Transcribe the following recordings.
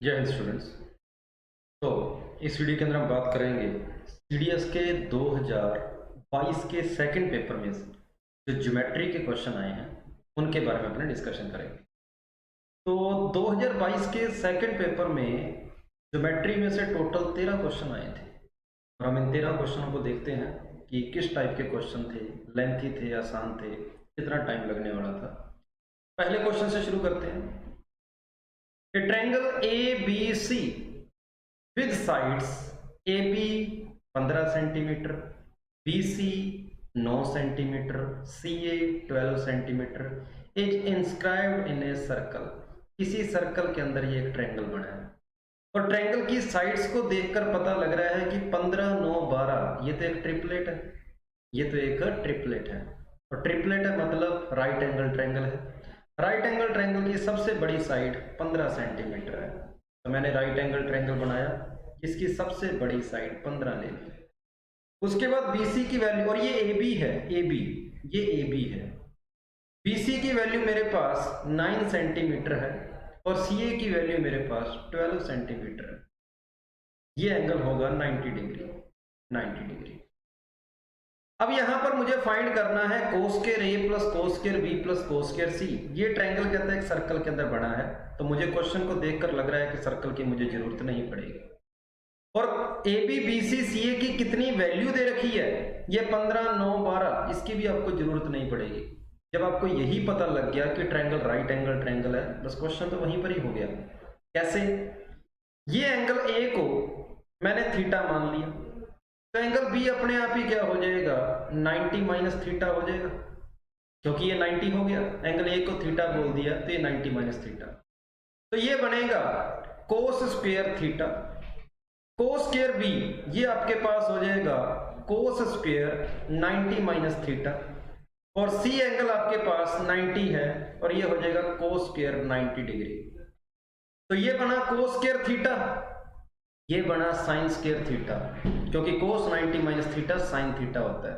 जय हिंद स्टूडेंट्स। तो इस वीडियो के अंदर हम बात करेंगे सीडीएस के 2022 के सेकंड पेपर में जो ज्योमेट्री के क्वेश्चन आए हैं उनके बारे में अपने डिस्कशन करेंगे। तो 2022 के सेकंड पेपर में ज्योमेट्री में से टोटल 13 क्वेश्चन आए थे और हम इन 13 क्वेश्चनों को देखते हैं कि किस टाइप के क्वेश्चन थे, लेंथी थे, आसान थे, कितना टाइम लगने वाला था। पहले क्वेश्चन से शुरू करते हैं। A triangle ABC with sides AB 15 centimetre, BC 9 centimetre, CA 12 centimetre is inscribed in a circle। किसी सर्कल के अंदर ये एक ट्रायंगल बना है और ट्रायंगल की साइड्स को देखकर पता लग रहा है कि 15, 9, 12 ये तो एक ट्रिपलेट है। ये तो एक ट्रिपलेट है और ट्रिपलेट है मतलब राइट एंगल ट्रायंगल है। राइट एंगल ट्रायंगल की सबसे बड़ी साइड 15 सेंटीमीटर है, तो मैंने राइट एंगल ट्रायंगल बनाया, इसकी सबसे बड़ी साइड 15 ले ली। उसके बाद BC की वैल्यू, और ये AB है, ये AB है। BC की वैल्यू मेरे पास 9 सेंटीमीटर है और CA की वैल्यू मेरे पास 12 सेंटीमीटर है। ये एंगल होगा 90 डिग्री। अब यहां पर मुझे फाइंड करना है cos square A plus cos square B plus cos square C। ये ट्रायंगल कहता है एक सर्कल के अंदर बना है, तो मुझे क्वेश्चन को देखकर लग रहा है कि सर्कल की मुझे जरूरत नहीं पड़ेगी। और AB BC CA की कितनी वैल्यू दे रखी है, ये 15, 9, 12, इसकी भी आपको जरूरत नहीं पड़ेगी। जब आपको यही पता लग गया कि ट्रायंगल राइट एंगल ट्रायंगल है, बस क्वेश्चन तो वहीं पर ही हो गया। कैसे? ये एंगल A को मैंने थीटा मान लिया, तो एंगल B अपने आप ही क्या हो जाएगा, 90 माइनस थीटा हो जाएगा, क्योंकि ये 90 हो गया। एंगल A को थीटा बोल दिया तो ये 90 माइनस थीटा, तो ये बनेगा cos square theta. Cos square B ये आपके पास हो जाएगा कोस स्क्वायर 90 माइनस थीटा, और C एंगल आपके पास 90 है और ये हो जाएगा कोस स्क्वायर 90 डिग्री। तो ये बना कोस स्क्वायर थीटा, ये बना साइन स्क्वायर थीटा, क्योंकि कोस 90 माइनस थीटा साइन थीटा होता है।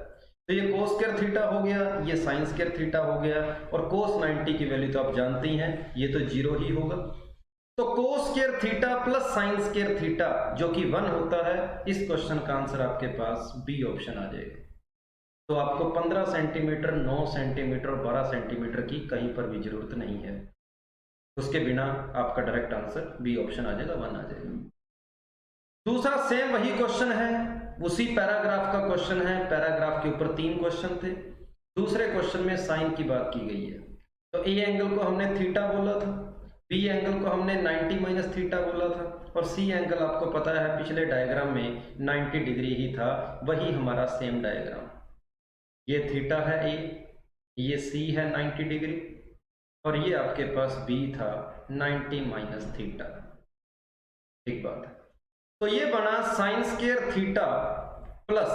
तो ये कोस स्क्वायर थीटा हो गया, ये साइन स्क्वायर थीटा हो गया, और कोस 90 की वैल्यू तो आप जानते ही हैं, ये तो 0 ही होगा। तो cos square theta plus sine square theta जो कि 1 होता है, इस क्वेश्चन का आंसर आपके पास बी ऑप्शन आ जाएगा। तो आपको 15 सेंटीमीटर, 9 सेंटीमीटर और 12 सेंटीमीटर की कहीं पर भी जरूरत नहीं है, उसके बिना आपका डायरेक्ट आंसर बी ऑप्शन आ जाएगा, 1 आ जाएगा। दूसरा सेम वही क्वेश्चन है, उसी पैराग्राफ का क्वेश्चन है। पैराग्राफ के ऊपर 3 क्वेश्चन थे। दूसरे क्वेश्चन में साइन की बात की गई है। तो ए एंगल को हमने थीटा बोला था, बी एंगल को हमने 90 माइनस थीटा बोला था, और सी एंगल आपको पता है पिछले डायग्राम में 90 डिग्री ही था, वही हमारा सेम डायग्राम। ये थीटा है ए, ये सी है 90 डिग्री, और ये आपके पास बी था 90 माइनस थीटा। एक बात है, तो ये बना sine square theta plus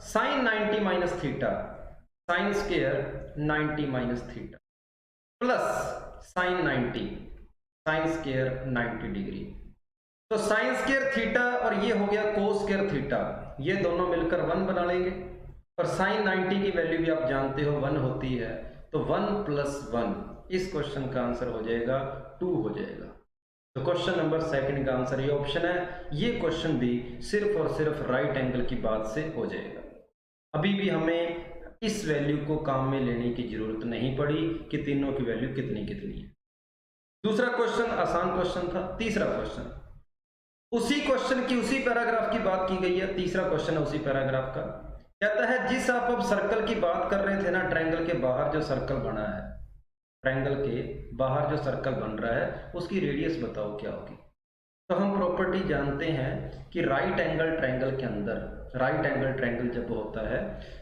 sign 90 minus theta, sine square 90 minus theta plus sign 90, sine square 90 degree. तो साइन स्क्वायर थीटा और ये हो गया कोस स्क्वायर थीटा, ये दोनों मिलकर 1 बना लेंगे, और साइन 90 की वैल्यू भी आप जानते हो 1 होती है, तो 1 प्लस 1, इस क्वेश्चन का आंसर हो जाएगा 2 हो जाएगा। तो क्वेश्चन नंबर सेकंड का आंसर ये ऑप्शन है। ये क्वेश्चन भी सिर्फ और सिर्फ राइट एंगल की बात से हो जाएगा। अभी भी हमें इस वैल्यू को काम में लेने की जरूरत नहीं पड़ी कि तीनों की वैल्यू कितनी कितनी है। दूसरा क्वेश्चन आसान क्वेश्चन था। तीसरा क्वेश्चन उसी क्वेश्चन की, उसी पैराग्राफ की बात की गई है। तीसरा क्वेश्चन है उसी पैराग्राफ का, कहता है जिस आप अब सर्कल की बात कर रहे थे ना, ट्रायंगल के बाहर जो सर्कल बना है, ट्रायंगल के बाहर जो सर्कल बन रहा है उसकी रेडियस बताओ क्या होगी। तो हम प्रॉपर्टी जानते हैं कि राइट एंगल ट्रायंगल के अंदर, राइट एंगल ट्रायंगल जब होता है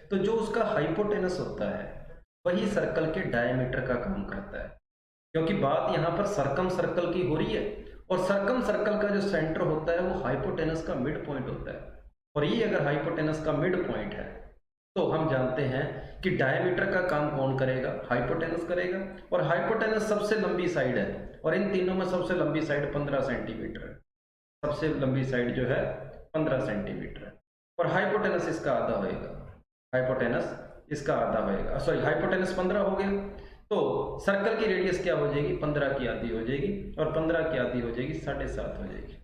तो जो उसका हाइपोटेनस होता है वही सर्कल के डायमीटर का काम करता है, क्योंकि बात यहाँ पर सर्कम सर्कल की हो रही है, और सर्कम सर्कल का जो सेंटर होता है वो हाइपोटेनस का मिड पॉइंट होता है, और ये अगर हाइपोटेनस का मिड पॉइंट है तो हम जानते हैं कि डायमीटर का काम कौन करेगा, हाइपोटेनस करेगा, और हाइपोटेनस सबसे लंबी साइड है, और इन तीनों में सबसे लंबी साइड 15 सेंटीमीटर है। सबसे लंबी साइड जो है 15 सेंटीमीटर है, और हाइपोटेनस इसका आधा होएगा, हाइपोटेनस इसका आधा होएगा, सॉरी हाइपोटेनस 15 हो गया, तो सर्कल की रेडियस क्या हो जाएगी, 15 की आधी हो जाएगी, और 15 की आधी हो जाएगी 7.5 हो जाएगी।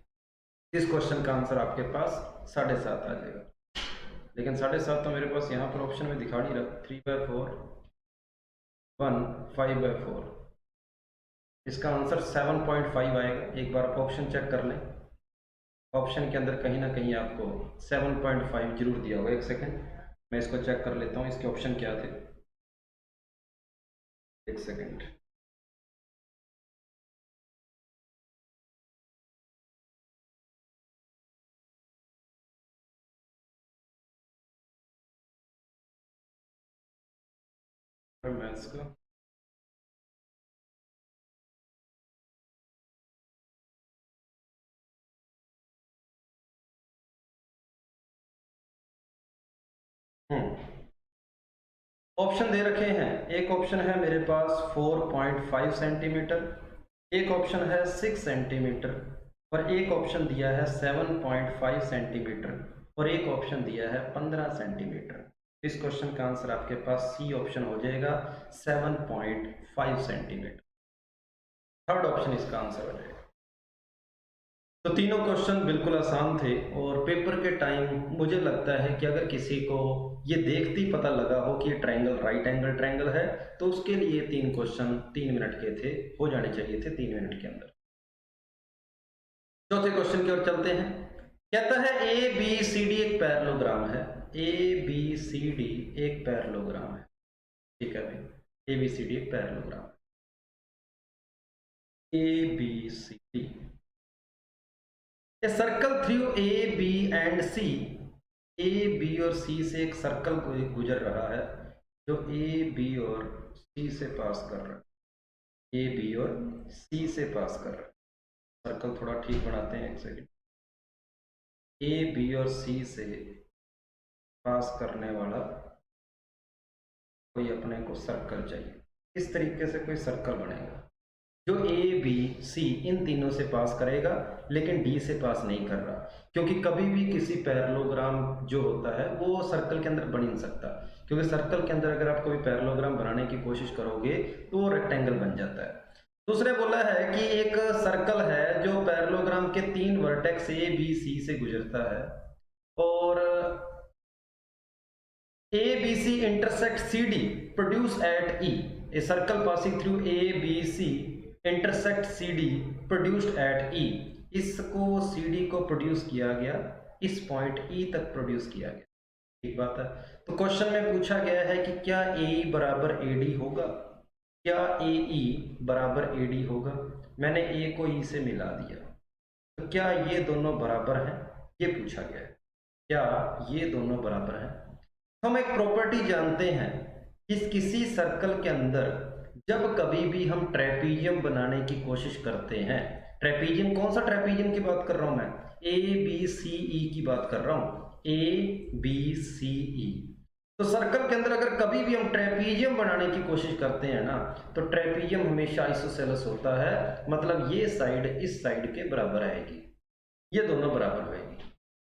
इस क्वेश्चन का आंसर आपके पास 7.5 आ जाएगा। लेकिन 7.5 तो मेरे पास यहाँ पर ऑप्शन में दिखा नहीं रहा। 3/4, 1, 5/4, इसका आंसर 7.5 आएगा। एक बार ऑप्शन चेक कर लें, ऑप्शन के अंदर कहीं ना कहीं आपको 7.5 जरूर दिया होगा। एक सेकंड मैं इसको चेक कर लेता हूँ, इसके ऑप्शन क्या थे। एक सेकंड, मैथ्स का ऑप्शन दे रखे हैं। एक ऑप्शन है मेरे पास 4.5 सेंटीमीटर, एक ऑप्शन है 6 सेंटीमीटर, और एक ऑप्शन दिया है 7.5 सेंटीमीटर, और एक ऑप्शन दिया है 15 सेंटीमीटर। इस क्वेश्चन का आंसर आपके पास सी ऑप्शन हो जाएगा, 7.5 सेंटीमीटर। थर्ड ऑप्शन इसका आंसर हो जाएगा। तो तीनों क्वेश्चन बिल्कुल आसान थे, और पेपर के टाइम मुझे लगता है कि अगर किसी को ये देखते ही पता लगा हो कि ये ट्रायंगल राइट एंगल ट्रायंगल है, तो उसके लिए 3 क्वेश्चन 3 मिनट के थे, हो जाने चाहिए थे 3 मिनट के अंदर। चौथे क्वेश्चन की ओर चलते हैं। कहता है ए बी सी डी एक पैरेललोग्राम है। ए बी सी डी एक पैरेललोग्राम है। ठीक है भाई, ए बी सी डी एक parallelogram, A B C D. A circle through A B and C, A B और सी से एक सर्कल गुजर रहा है जो ए बी और सी से पास कर रहा है, ए बी और सी से पास कर रहा है। सर्कल थोड़ा ठीक बनाते हैं, एक सेकंड। ए बी और सी से पास करने वाला कोई अपने को सर्कल चाहिए। इस तरीके से कोई सर्कल बनेगा जो ए बी सी इन तीनों से पास करेगा, लेकिन डी से पास नहीं कर रहा, क्योंकि कभी भी किसी पैरेललोग्राम जो होता है वो सर्कल के अंदर बन नहीं सकता, क्योंकि सर्कल के अंदर अगर आप कोई पैरेललोग्राम बनाने की कोशिश करोगे तो वो रेक्टेंगल बन जाता है। दूसरे बोला है कि एक सर्कल है जो पैरेललोग्राम के 3 वर्टेक्स ए बी सी से गुजरता है, और A B C intersect C D produce at E. A circle passing through A B C intersect C D produced at E. इसको सी डी को प्रोड्यूस किया गया, इस पॉइंट ई तक प्रोड्यूस किया गया। ठीक बात है। तो क्वेश्चन में पूछा गया है कि क्या ए बराबर ए डी होगा, क्या ए ई बराबर ए डी होगा। मैंने ए को ई से मिला दिया, तो क्या ये दोनों बराबर हैं, ये पूछा गया है। क्या ये दोनों बराबर हैं। हम एक प्रॉपर्टी जानते हैं, किसी सर्कल के अंदर जब कभी भी हम ट्रेपीजियम बनाने की कोशिश करते हैं, ट्रेपीजियम कौन सा ट्रेपीजियम की बात कर रहा हूं मैं, ए बी सी ई की बात कर रहा हूं, ए बी सी ई। तो सर्कल के अंदर अगर कभी भी हम ट्रेपीजियम बनाने की कोशिश करते हैं ना, तो ट्रेपीजियम हमेशा आइसोसेलेस होता है, मतलब ये साइड इस साइड के बराबर आएगी, ये दोनों बराबर होगी।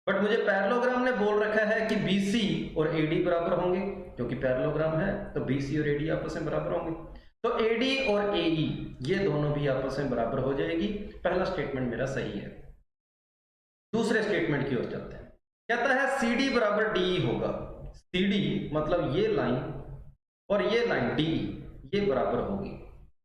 बट मुझे पैरेललोग्राम ने बोल रखा है कि BC और AD बराबर होंगे, क्योंकि पैरेललोग्राम है तो BC और AD आपस में बराबर होंगे, तो AD और AE ये दोनों भी आपस में बराबर हो जाएगी। पहला स्टेटमेंट मेरा सही है। दूसरे स्टेटमेंट की ओर चलते हैं। कहता है CD बराबर DE होगा। CD मतलब ये लाइन और ये लाइन DE ये बराबर होगी,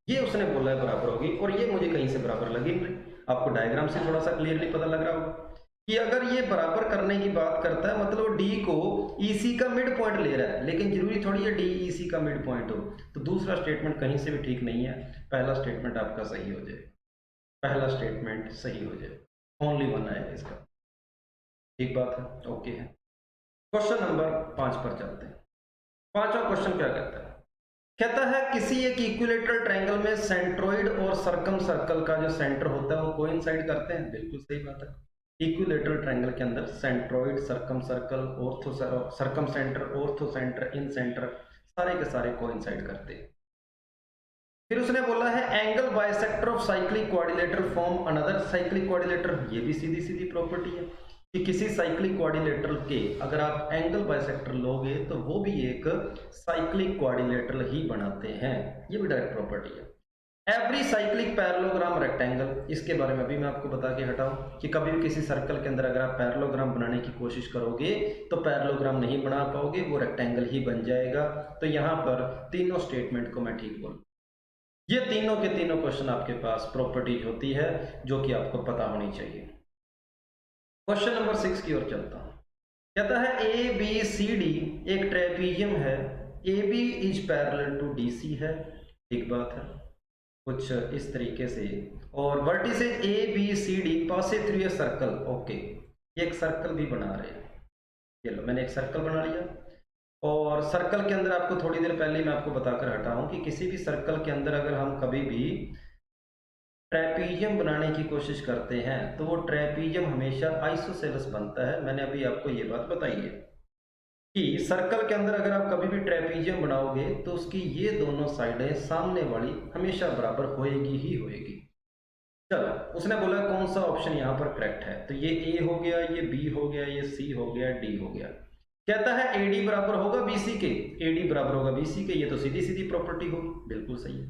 ये उसने बोला है बराबर होगी, और ये मुझे कहीं से बराबर लगी नहीं। आपको डायग्राम से थोड़ा सा क्लियरली पता लग रहा होगा कि अगर ये बराबर करने की बात करता है, मतलब डी को EC का मिड पॉइंट ले रहा है, लेकिन जरूरी थोड़ी है डी EC का मिड पॉइंट हो। तो दूसरा स्टेटमेंट कहीं से भी ठीक नहीं है, पहला स्टेटमेंट आपका सही हो जाए, पहला स्टेटमेंट सही हो जाए, ओनली वन आएगा इसका। ठीक बात है, ओके है। क्वेश्चन नंबर 5 पर चलते हैं। पांचवा क्वेश्चन क्या कहता है। कहता है किसी एक इक्विलेटरल ट्रायंगल में सेंट्रोइड और सर्कम सर्कल का जो सेंटर होता है वो कोइंसाइड करते हैं। बिल्कुल सही बात है। इक्विलेटरल ट्रायंगल के अंदर centroid, circumcircle, ortho circumcentre, orthocentre, incentre सारे के सारे कोइंसाइड करते हैं। फिर उसने बोला है angle bisector of cyclic quadrilateral form another cyclic quadrilateral. ये भी सीधी सीधी प्रॉपर्टी है। कि किसी साइक्लिक क्वाड्रिलेटरल के अगर आप एंगल बाइसेक्टर लोगे तो वो भी एक साइक्लिक क्वाड्रिलेटरल ही बनाते हैं, ये भी डायरेक्ट प्रॉपर्टी है। एवरी साइक्लिक पैरेललोग्राम रेक्टेंगल, इसके बारे में अभी मैं आपको बता के हटाऊं कि कभी भी किसी सर्कल के अंदर अगर आप पैरेललोग्राम बनाने की कोशिश करोगे तो पैरेललोग्राम नहीं बना पाओगे, वो रेक्टेंगल ही बन जाएगा। तो यहाँ पर तीनों स्टेटमेंट को मैं ठीक बोलूं, ये तीनों के तीनों क्वेश्चन आपके पास प्रॉपर्टीज होती है जो कि आपको पता होनी चाहिए। क्वेश्चन नंबर 6 की ओर चलता हूं। कहता है ए बी सी डी एक ट्रेपीजियम है, A B is parallel to D C है, ठीक बात है, कुछ इस तरीके से, और vertices A B C D pass through a circle, okay, एक सर्कल भी बना रहे हैं। चलो मैंने एक सर्कल बना लिया, और सर्कल के अंदर आपको थोड़ी देर पहले मैं आपको बताकर हटा हूं कि किसी भी सर्कल के अंदर अगर हम कभी भी ट्रेपीजियम बनाने की कोशिश करते हैं तो वो ट्रेपीजियम हमेशा आइसोसेलेस बनता है। मैंने अभी आपको ये बात बताई है कि सर्कल के अंदर अगर आप कभी भी ट्रेपीजियम बनाओगे तो उसकी ये दोनों साइडें सामने वाली हमेशा बराबर होएगी ही होएगी। चलो उसने बोला कौन सा ऑप्शन यहाँ पर करेक्ट है, तो ये ए हो गया, ये बी हो गया, ये सी हो गया, डी हो गया। कहता है एडी बराबर होगा बीसी के, एडी बराबर होगा बीसी के, ये तो सीधी सीधी प्रॉपर्टी होगी, बिल्कुल सही है।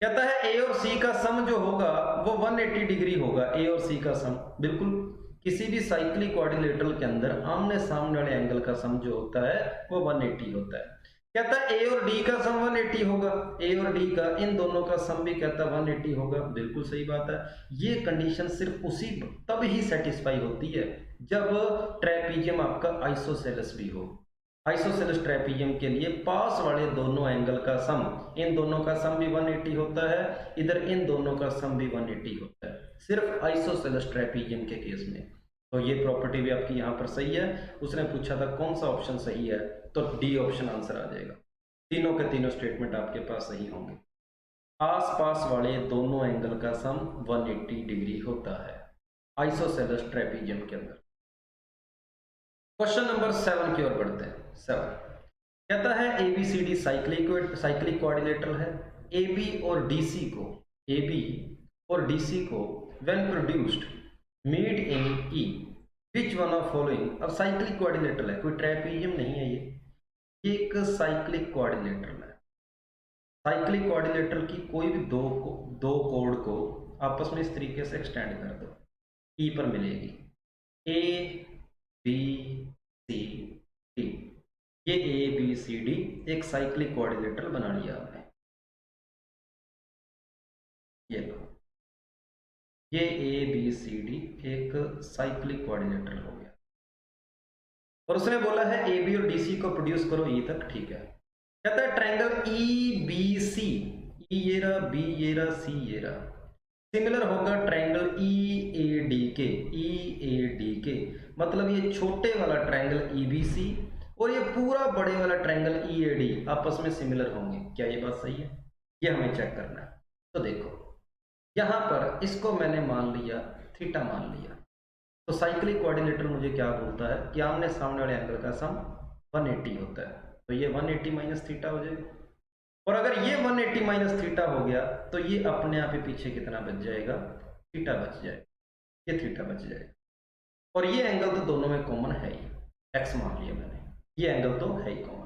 कहता है ए और सी का सम जो होगा वो 180 डिग्री होगा, ए और सी का सम, बिल्कुल किसी भी साइक्लिक क्वाड्रिलेटरल के अंदर आमने सामने वाले एंगल का सम जो होता है वो 180 होता है। कहता है ए और डी का सम 180 होगा, ए और डी का इन दोनों का सम भी कहता है 180 होगा, बिल्कुल सही बात है। ये कंडीशन सिर्फ उसी तब ही सेटिस्फाई होती है जब ट्रेपीजियम आपका आइसोसेलेस भी हो। आइसोसेलेस ट्रेपीजियम के लिए पास वाले दोनों एंगल का सम, इन दोनों का सम भी 180 होता है, इधर इन दोनों का सम भी 180 होता है, सिर्फ आइसोसेलेस ट्रेपीजियम के केस में। तो ये प्रॉपर्टी भी आपकी यहाँ पर सही है। उसने पूछा था कौन सा ऑप्शन सही है, तो डी ऑप्शन आंसर आ जाएगा। तीनों के तीनों स्टेटमेंट आपके पास सही होंगे। आसपास वाले दोनों एंगल का सम 180 डिग्री होता है आइसोसेलेस ट्रेपीजियम के अंदर। क्वेश्चन नंबर 7 की ओर बढ़ते हैं। 7 कहता है ABCD साइक्लिक क्वाड्रिलेटरल है, AB और DC को when produced meet in E, which one of following. अब साइक्लिक क्वाड्रिलेटरल है, कोई ट्रेपीजियम नहीं है, ये एक साइक्लिक क्वाड्रिलेटरल है। साइक्लिक क्वाड्रिलेटरल की कोई भी दो कोड को आपस में इस तरीके से एक्सटेंड कर दो, E पर मिलेगी, A B C D, ये ABCD एक साइक्लिक क्वाड्रिलेटरल बना लिया आपने। ये लो, ये ABCD एक साइक्लिक क्वाड्रिलेटरल हो गया। और उसने बोला है AB और DC को प्रोड्यूस करो E तक, ठीक है। कहता है ट्रायंगल EBC, E ये रहा, B ये रहा, C ये रहा, सिमिलर होगा ट्रायंगल EAD के, मतलब ये छोटे वाला ट्रायंगल EBC और ये पूरा बड़े वाला ट्रायंगल EAD आपस में सिमिलर होंगे। क्या ये बात सही है? ये हमें चेक करना है। तो देखो यहाँ पर इसको मैंने मान लिया थीटा मान लिया, तो साइक्लिक क्वाड्रिलेटरल मुझे क्या बोलता है कि आमने सामने वाले एंगल का सम 180 होता है, तो ये 180 माइनस थीटा हो जाएगा। और अगर ये 180 माइनस थीटा हो गया तो ये अपने आप ही पीछे कितना बच जाएगा, थीटा बच जाएगा, ये थीटा बच जाएगा। और ये एंगल तो दोनों में कॉमन है ही, एक्स मान लिया मैंने, ये एंगल तो है ही कॉमन।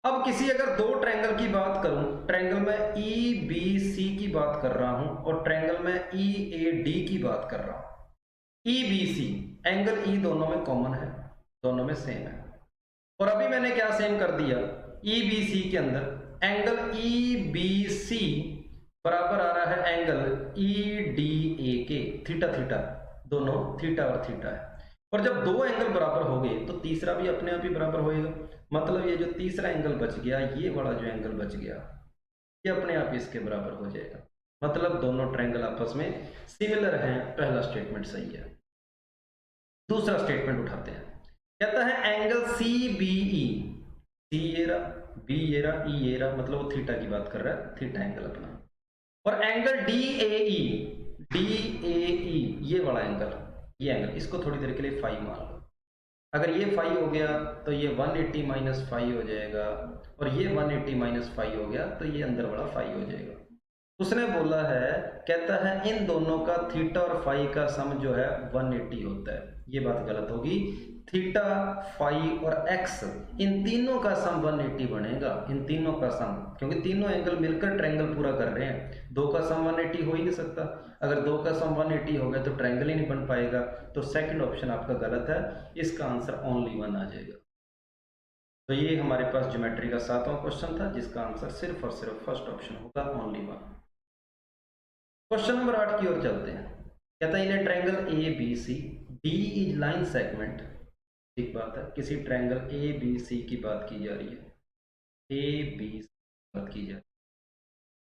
अब किसी अगर दो ट्रायंगल की बात करूं, ट्रायंगल में EBC की बात कर रहा हूं और ट्रायंगल में EAD की बात कर रहा हूं। EBC एंगल E दोनों में कॉमन है, दोनों में सेम है। और अभी मैंने क्या सेम कर दिया, EBC के अंदर एंगल EBC बराबर आ रहा है एंगल EDA के, थीटा थीटा, दोनों थीटा और थीटा है। और जब दो एंगल बराबर हो गए तो तीसरा भी अपने आप ही बराबर होएगा, मतलब ये जो तीसरा एंगल बच गया, ये वाला जो एंगल बच गया, ये अपने आप इसके बराबर हो जाएगा, मतलब दोनों ट्रायंगल आपस में सिमिलर हैं। पहला स्टेटमेंट सही है। दूसरा स्टेटमेंट उठाते हैं। कहता है एंगल CBE, C ये रहा, B ये रहा, E ये रहा, मतलब वो थीटा की बात कर रहा है, थीटा एंगल अपना। और एंगल DAE ये वाला एंगल, ये एंगल, इसको थोड़ी देर के लिए फाई मान लो। अगर ये फाई हो गया तो ये 180 माइनस फाई हो जाएगा, और ये 180 माइनस फाई हो गया तो ये अंदर वाला फाई हो जाएगा। उसने बोला है, कहता है इन दोनों का थीटा और फाई का सम जो है 180 होता है। ये बात गलत होगी। थीटा, फाई और एक्स, इन तीनों का सम 180 बनेगा। इन तीनों का सम, क्योंकि तीनों एंगल मिलकर ट्रायंगल पूरा कर रहे हैं। दो का सम 180 हो ही नहीं सकता। अगर दो का सम 180 हो गया तो ट्रायंगल ही नहीं बन पाएगा। तो सेकंड ऑप्शन आपका गलत है। इसका आंसर ओनली 1 आ जाएगा। तो ये हमारे पास ज्योमेट्री का 7वां क्वेश्चन था, जिसका आंसर सिर्फ और सिर्फ फर्स्ट ऑप्शन होगा, ओनली 1। क्वेश्चन नंबर 8 की ओर चलते हैं। कहता है in triangle A B C D is line segment. ठीक बात है, किसी ट्रायंगल ए बी सी की बात की जा रही है। ए बी सी की बात की जा रही है।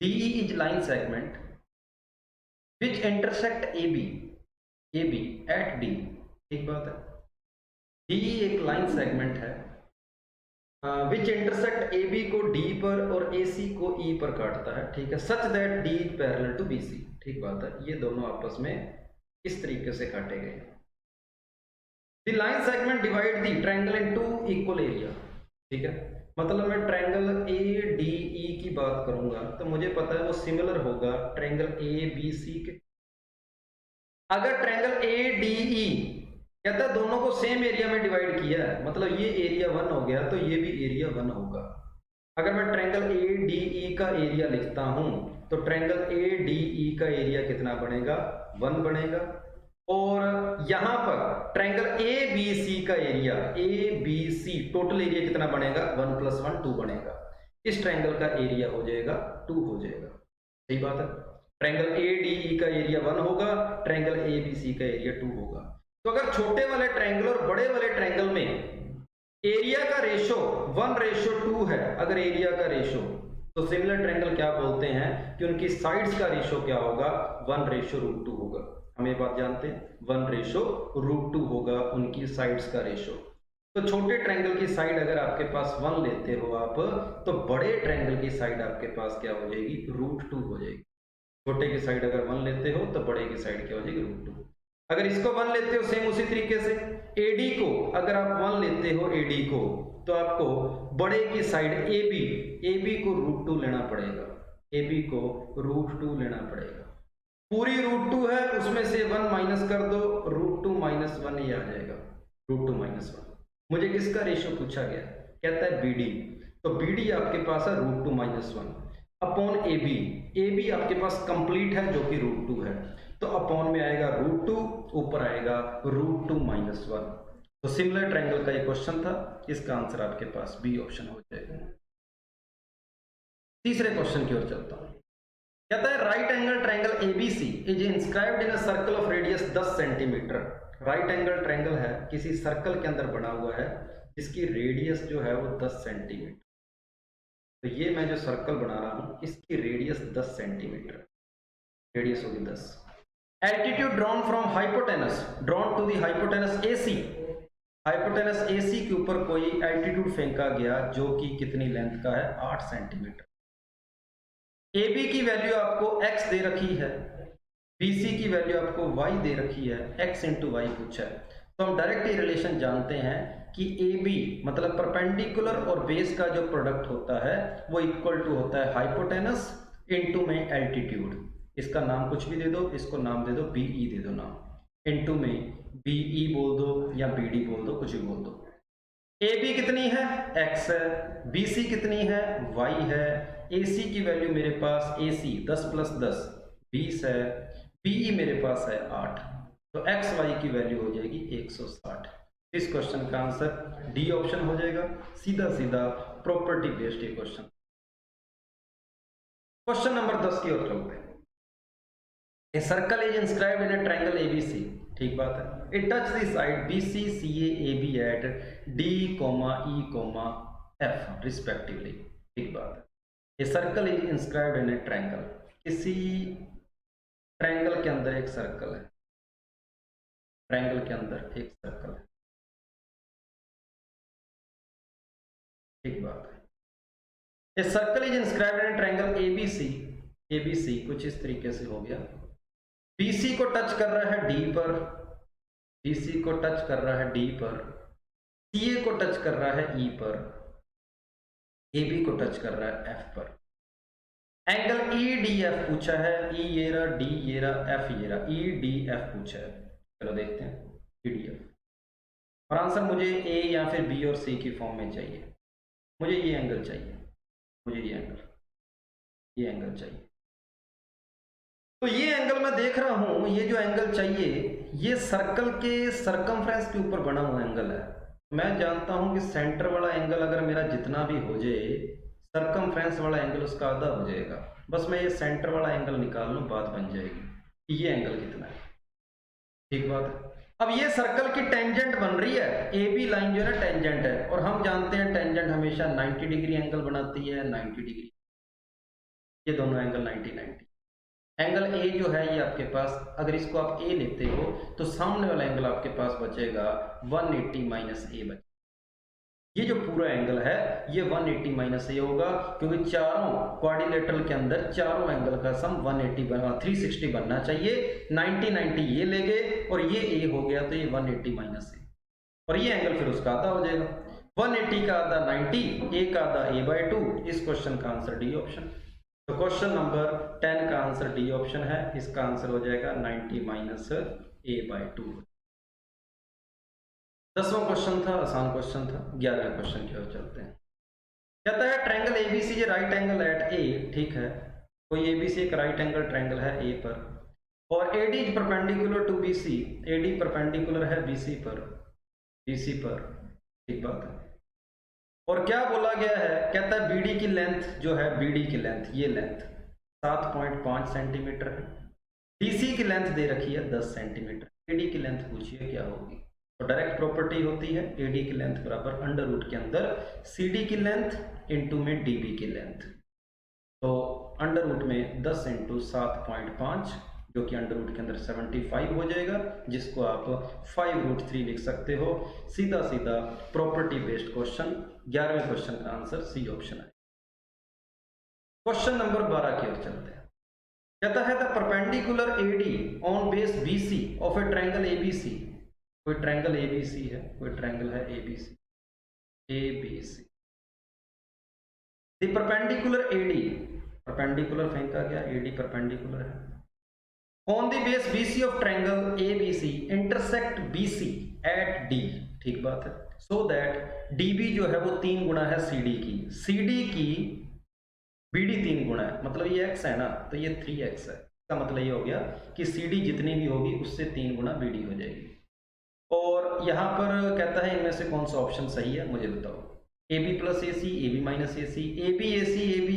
D is line segment which intersect A B at D. ठीक बात है, डी एक लाइन सेगमेंट है विच इंटरसेक्ट ए बी को डी पर और ए सी को ई पर काटता है। ठीक है, such that D is parallel to B C. ठीक बात है, ये दोनों आपस में इस तरीके से काटे गए। The line segment divide the triangle into equal area. ठीक है, मतलब मैं ट्रायंगल ए डी ई की बात करूंगा तो मुझे पता है वो सिमिलर होगा ट्रायंगल ए बी सी के। अगर ट्रायंगल ए डी ई कहता है दोनों को सेम एरिया में डिवाइड किया है, मतलब ये एरिया 1 हो गया तो ये भी एरिया 1 होगा। अगर मैं ट्रायंगल ए डी ई का एरिया लिखता हूं तो ट्रायंगल ए डी ई का एरिया कितना बनेगा, 1 बनेगा। और यहां पर ट्रायंगल ए बी सी का area, A B C total area कितना बनेगा, 1 + 1 2 बनेगा। इस ट्रायंगल का एरिया हो जाएगा 2 हो जाएगा। सही बात है, ट्रायंगल ए डी ई का एरिया 1 होगा, ट्रायंगल ए बी सी का एरिया 2 होगा। तो अगर छोटे वाले ट्रायंगल और बड़े वाले ट्रायंगल में एरिया का रेशो 1:2 है, अगर एरिया का रेशो, तो सिमिलर ट्रायंगल क्या बोलते हैं कि उनकी साइड्स का रेशो क्या होगा, 1:√2 होगा। हम ये बात जानते हैं, 1:√2 होगा उनकी साइड्स का रेशो। तो छोटे ट्रायंगल की साइड अगर आपके पास 1 लेते हो आप, तो बड़े ट्रायंगल की साइड आपके पास क्या हो जाएगी, √2 हो जाएगी। छोटे की साइड अगर 1 लेते हो तो बड़े की साइड क्या हो जाएगी, √2। अगर इसको 1 लेते हो सेम उसी तरीके से AD को अगर आप 1 लेते हो AD को, तो आपको बड़े की साइड AB को √2 लेना पड़ेगा। AB को √2 लेना पड़ेगा। पूरी √2 है, उसमें से 1 माइनस कर दो, √2 - 1 ये आ जाएगा, √2 - 1। मुझे किसका रेशियो पूछा गया, कहता है BD। तो BD आपके पास है √2 - 1 अपॉन AB आपके पास कंप्लीट है जो कि √2 है, तो अपॉन में आएगा √2, ऊपर आएगा √2 - 1। तो सिमिलर ट्रायंगल का ये क्वेश्चन था, इसका आंसर आपके पास बी ऑप्शन हो जाएगा। तीसरे क्वेश्चन की ओर चलता हूं। कहता है right angle triangle ABC is inscribed in a circle of radius 10 centimetre. Right angle triangle है, किसी सर्कल के अंदर बना हुआ है जिसकी रेडियस जो है वो 10 सेंटीमीटर। तो ये मैं जो सर्कल बना रहा हूं इसकी रेडियस 10 सेंटीमीटर, रेडियस होगी 10। Altitude drawn from hypotenuse drawn to the hypotenuse AC। Hypotenuse AC के ऊपर कोई एल्टीट्यूड फेंका गया जो कि कितनी लेंथ का है, 8 सेंटीमीटर। AB की वैल्यू आपको x दे रखी है, BC की वैल्यू आपको y दे रखी है, x × y पूछा है। तो हम डायरेक्ट ये रिलेशन जानते हैं कि AB मतलब परपेंडिकुलर और बेस का जो प्रोडक्ट होता है वो इक्वल टू होता है हाइपोटेनस इनटू में एल्टीट्यूड। इसका नाम कुछ भी दे दो, इसको नाम दे दो BE दे दो नाम, इनटू में BE बोल दो या BD बोल दो, कुछ भी बोल दो। AB कितनी है, x है, BC कितनी है, y है, AC की वैल्यू मेरे पास AC 10 + 10 20 है, BE मेरे पास है 8, तो x y की वैल्यू हो जाएगी 160। इस क्वेश्चन का आंसर डी ऑप्शन हो जाएगा, सीधा सीधा प्रॉपर्टी बेस्ड ये क्वेश्चन। क्वेश्चन नंबर 10 की ओर चलते हैं। A circle is inscribed in a triangle ABC। ठीक बात है, it touch the side BC CA AB at D, E, F respectively. ठीक बात है, a circle is inscribed in a triangle, किसी ट्रायंगल के अंदर एक सर्कल है, ट्रायंगल के अंदर एक सर्कल है। ठीक बात है, a circle is inscribed in triangle ABC कुछ इस तरीके से हो गया। BC को टच कर रहा है D पर, BC को टच कर रहा है D पर, CA को टच कर रहा है E पर, AB को टच कर रहा है F पर। एंगल ई डी एफ पूछा है, ई ये रहा, डी ये रहा, एफ ये रहा, ई डी एफ पूछा है। चलो देखते हैं ई डी एफ, और आंसर मुझे ए या फिर बी और सी की फॉर्म में चाहिए। मुझे ये एंगल चाहिए, मुझे ये एंगल चाहिए। तो ये एंगल मैं देख रहा हूं, ये जो एंगल चाहिए ये सर्कल के सरकमफ्रेंस के ऊपर बना हुआ एंगल है। मैं जानता हूं कि सेंटर वाला एंगल अगर मेरा जितना भी हो जाए, सरकमफ्रेंस वाला एंगल उसका आधा हो जाएगा। बस मैं ये सेंटर वाला एंगल निकाल लूं, बात बन जाएगी। ये एंगल कितना है, ठीक बात है। अब ये सर्कल की टेंजेंट बन रही है, ए बी लाइन जो है ना टेंजेंट है, और हम जानते हैं टेंजेंट हमेशा 90 डिग्री एंगल बनाती है, 90 डिग्री। ये दोनों एंगल 90-90। एंगल ए जो है ये आपके पास, अगर इसको आप ए लेते हो तो सामने वाला एंगल आपके पास बचेगा 180 माइनस ए बचेगा। ये जो पूरा एंगल है ये 180 माइनस ए होगा, क्योंकि चारों क्वाड्रिलेटरल के अंदर चारों एंगल का सम 360 बनना चाहिए। 90-90 ये ले गए और ये ए हो गया, तो ये 180 माइनस ए, और ये एंगल फिर उसका आधा हो जाएगा। 180 का आधा 90, ए का आधा a/2। इस क्वेश्चन का आंसर डी ऑप्शन। तो क्वेश्चन नंबर 10 का आंसर डी ऑप्शन है, इसका आंसर हो जाएगा 90 माइनस a/2। 10वां क्वेश्चन था, आसान क्वेश्चन था। 11वें क्वेश्चन की ओर चलते हैं। कहता है triangle ABC right angle at A, ठीक है, कोई एबीसी एक राइट एंगल ट्रायंगल है ए पर, और AD is perpendicular to BC, AD perpendicular है BC पर, ठीक बात है। और क्या बोला गया है, कहता है BD की लेंथ जो है, BD की लेंथ, ये लेंथ 7.5 सेंटीमीटर है, DC की लेंथ दे रखी है 10 सेंटीमीटर, AD की लेंथ पूछिए क्या होगी। तो डायरेक्ट प्रॉपर्टी होती है AD की लेंथ बराबर अंडर रूट के अंदर CD की लेंथ इंटू में DB की लेंथ। तो अंडर रूट में 10 इंटू 7.5 जो कि अंडर रूट के अंदर 75 हो जाएगा, जिसको आप 5√3 लिख सकते हो। सीधा सीधा प्रॉपर्टी बेस्ड क्वेश्चन। 11वें क्वेश्चन का आंसर सी ऑप्शन है। क्वेश्चन नंबर 12 की ओर चलते हैं। कहता है the perpendicular AD on base BC of a triangle ABC। कोई ट्रायंगल ABC है, कोई ट्रायंगल है ABC। The perpendicular AD, perpendicular फेंका गया, AD परपेंडिकुलर है, on the base BC of triangle ABC intersect BC at D, ठीक बात है। सो दैट DB जो है वो 3 गुना है CD की BD 3 गुना है, मतलब ये x है ना, तो ये 3x है। इसका मतलब ये हो गया कि CD जितनी भी होगी उससे 3 गुना BD हो जाएगी। और यहाँ पर कहता है इनमें से कौन सा ऑप्शन सही है, मुझे बताओ। AB plus AC, AB minus AC, AB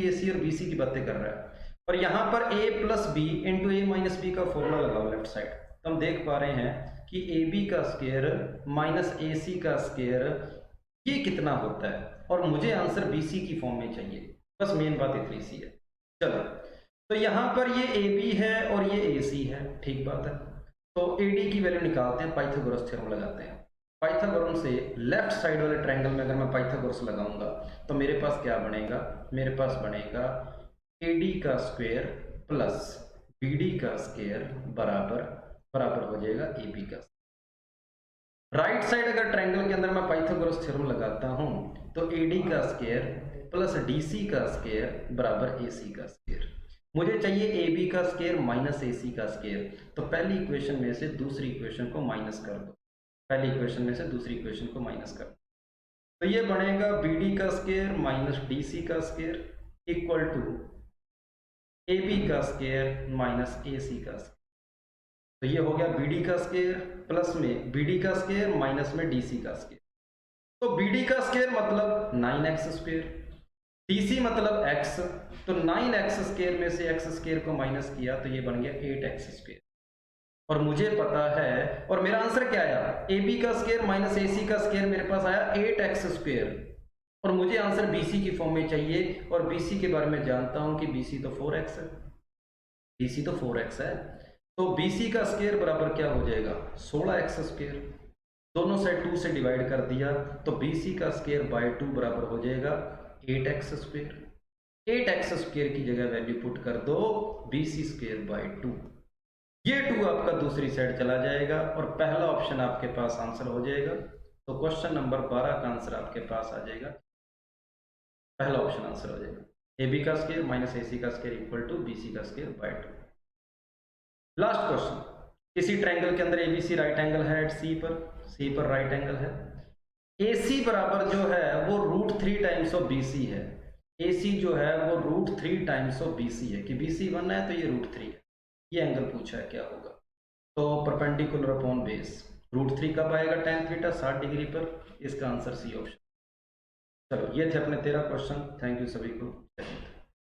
AC और BC की बातें कर रहा है, और यहाँ पर A plus B into A minus B का फॉर्मूला लगाओ लेफ्ट साइड। तो हम देख पा रहे हैं कि AB का स्क्वायर माइनस AC का स्क्वायर ये कितना होता है, और मुझे आंसर BC की फॉर्म में चाहिए। बस मेन बात इतनी सी है। चलो, तो यहाँ पर ये AB है और ये AC है, ठीक बात है। तो AD की वैल्यू निकालते हैं, पाइथागोरस थ्योरम लगाते हैं। पाइथागोरस से लेफ्ट साइड वाले ट्रायंगल में अगर मैं पाइथागोरस लगाऊंगा तो मेरे पास क्या बनेगा, मेरे पास बनेगा AD का स्क्वायर प्लस BD का स्क्वायर बराबर हो जाएगा AB का। राइट साइड अगर ट्रायंगल के अंदर मैं पाइथागोरस थ्योरम लगाता हूं तो AD का स्क्वायर प्लस DC का स्क्वायर बराबर AC का स्क्वायर। मुझे चाहिए AB का स्क्वायर माइनस AC का स्क्वायर, तो पहली इक्वेशन में से दूसरी इक्वेशन को माइनस कर दो, पहली इक्वेशन में से दूसरी इक्वेशन को माइनस कर दो, तो ये बनेगा BD का स्क्वायर माइनस DC का स्क्वायर इक्वल टू AB का स्क्वायर माइनस AC का स्क्वायर। तो ये हो गया BD का स्क्वायर प्लस में BD का स्क्वायर माइनस में DC का स्क्वायर। तो BD का स्क्वायर मतलब 9x स्क्वायर, DC मतलब x, तो 9x स्क्वायर में से x स्क्वायर को माइनस किया तो ये बन गया 8x स्क्वायर। और मुझे पता है, और मेरा आंसर क्या आया, AB का स्क्वायर माइनस AC का स्क्वायर मेरे पास आया 8x स्क्वायर, और मुझे आंसर BC की फॉर्म में चाहिए, और BC के बारे में जानता हूं कि BC तो 4x है, BC तो 4x है। तो BC का स्क्वायर बराबर क्या हो जाएगा, 16x स्क्वायर। दोनों साइड 2 से डिवाइड कर दिया तो BC का स्क्वायर बाय 2 बराबर हो जाएगा 8x स्क्वायर। 8x स्क्वायर की जगह वैल्यू पुट कर दो BC स्क्वायर बाय 2। ये 2 आपका दूसरी साइड चला जाएगा और पहला ऑप्शन आपके पास आंसर हो जाएगा। तो क्वेश्चन नंबर 12 का आंसर आपके पास आ जाएगा, पहला ऑप्शन आंसर हो जाएगा। AB का स्क्वायर माइनस AC का स्क्वायर इक्वल टू BC का स्क्वायर बाय 2। लास्ट क्वेश्चन, किसी ट्रायंगल के अंदर ABC राइट एंगल है एट C पर राइट एंगल है, AC बराबर जो है वो √3 टाइम्स ऑफ BC है। AC जो है वो √3 टाइम्स ऑफ BC है, कि BC 1 है तो ये √3 है। ये एंगल पूछा है क्या होगा, तो परपेंडिकुलर अपॉन बेस √3 कब आएगा, tan थीटा 60 डिग्री पर। इसका आंसर सी ऑप्शन। चलो ये थे अपने 13 क्वेश्चन। थैंक यू सभी को।